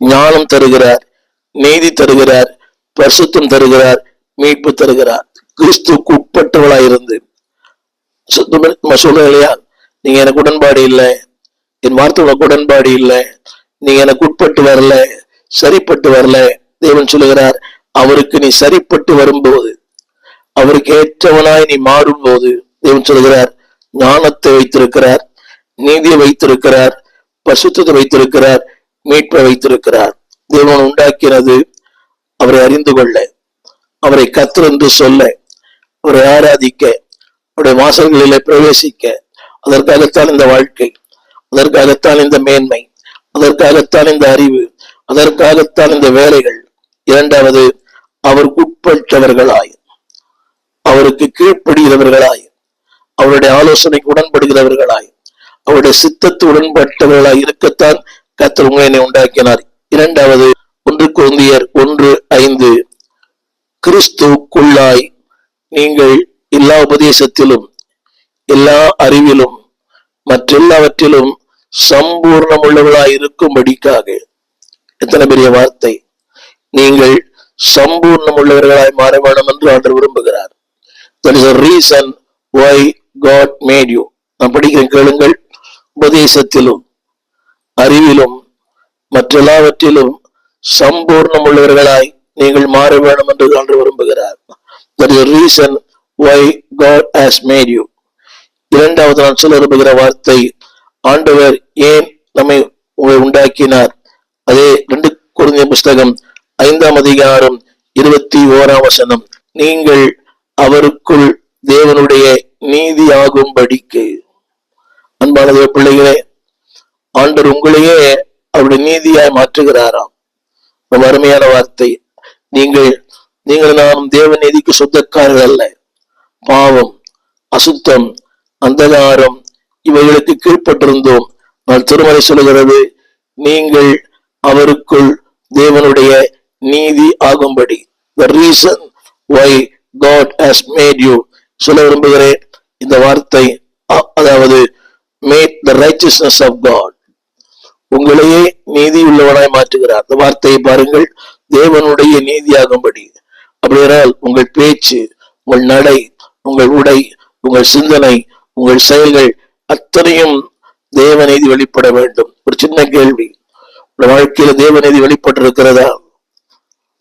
ஞானம் தருகிறார், நீதி தருகிறார், பரிசுத்தம் தருகிறார், மீட்பு தருகிறார். கிறிஸ்துவுக்கு உட்பட்டவளாயிருந்து சொல்ற இல்லையா, நீங்க எனக்கு உடன்பாடு இல்லை, என் வார்த்தை உனக்கு உடன்பாடு இல்லை, நீங்க எனக்கு உட்பட்டு வரல, சரிப்பட்டு வரல. தேவன் சொல்லுகிறார், அவருக்கு நீ சரிப்பட்டு வரும்போது, அவருக்கு ஏற்றவனாய் நீ மாறும் போது, தேவன் சொல்லுகிறார், ஞானத்தை வைத்திருக்கிறார், நீதியை வைத்திருக்கிறார், பரிசுத்தத்தை வைத்திருக்கிறார், மீட்பை வைத்திருக்கிறார். தேவன் உண்டாக்கினது அவரை அறிந்து கொள்ள, அவரை கர்த்தர் என்று சொல்ல, அவரை ஆராதிக்க, அவருடைய வாசல்களிலே பிரவேசிக்க. அதற்காகத்தான் இந்த வாழ்க்கை, அதற்காகத்தான் இந்த மேன்மை, அதற்காகத்தான் இந்த அறிவு, அதற்காகத்தான் இந்த வேலைகள். இரண்டாவது, அவருக்கு உட்பட்டவர்களாய், அவருக்கு கீழ்ப்படுகிறவர்களாய், அவருடைய ஆலோசனைக்கு உடன்படுகிறவர்களாய், அவருடைய சித்தத்து உடன்பட்டவர்களாய் இருக்கத்தான் கர்த்தர் உங்களை உண்டாக்கினார். இரண்டாவது, 1 கொரிந்தியர் 1:5, கிறிஸ்துவுக்குள்ளாய் நீங்கள் எல்லா உபதேசத்திலும் எல்லா அறிவிலும் மற்றெல்லாவற்றிலும் சம்பூர்ணம் உள்ளவர்களாய் இருக்கும்படிக்காக. எத்தனை பெரிய வார்த்தை! நீங்கள் சம்பூர்ணம் உள்ளவர்களாய் மாற வேண்டும் என்று ஆண்டவர் விரும்புகிறார். That is a reason why God made you. நான் படிக்கிறேன், கேளுங்கள். உபதேசத்திலும் அறிவிலும் மற்றெல்லாவற்றிலும் சம்பூர்ணம் உள்ளவர்களாய் நீங்கள் மாற வேண்டும் என்று ஆண்டவர் விரும்புகிறார். That is the reason why God has made you. இரண்டாவது நான் சொல்ல விரும்புகிற வார்த்தை, ஆண்டவர் ஏன் நம்மை உண்டாக்கினார். அதே 2 கொரிந்தியர் புஸ்தகம் 5ஆம் அதிகாரம் 21ஆம் வசனம், நீங்கள் அவருக்குள் தேவனுடைய நீதி ஆகும்படிக்கு. அன்பான பிள்ளைகளே, ஆண்டவர் உங்களையே அவருடைய நீதியாய் மாற்றுகிறாராம். ரொம்ப அருமையான வார்த்தை. நீங்கள் நாம் தேவ நீதிக்கு சொந்தக்காரர்கள் அல்ல. பாவம், அசுத்தம், அந்தகாரம் இவைகளுக்கு கீழ்ப்பட்டிருந்தோம். நான் திருமறை சொல்லுகிறது, நீங்கள் அவருக்குள் தேவனுடைய நீதி ஆகும்படி. The reason why God has made you. சொல்ல விரும்புகிறேன் இந்த வார்த்தை, அதாவது made the righteousness of God. உங்களையே நீதி உள்ளவனாய் மாற்றுகிறார். இந்த வார்த்தையை பாருங்கள், தேவனுடைய நீதியாகும்படி. அப்படியானால் உங்கள் பேச்சு, உங்கள் நடை, உங்கள் உடை, உங்கள் சிந்தனை, உங்கள் செயல்கள் அத்தனையும் தேவநீதி வெளிப்பட வேண்டும். ஒரு சின்ன கேள்வி, உங்கள் வாழ்க்கையில தேவநீதி வெளிப்பட்டிருக்கிறதா?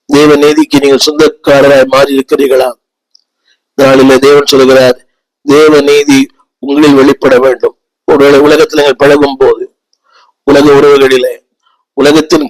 தேவநீதிக்கு நீங்கள் சொந்தக்காரராய் மாறி இருக்கிறீர்களா? நாளிலே தேவன் சொல்லுகிறார், தேவநீதி உங்களில் வெளிப்பட வேண்டும். ஒருவேளை உலகத்தில் நீங்கள் பழகும் போது, உலக உறவுகளிலே, உலகத்தின்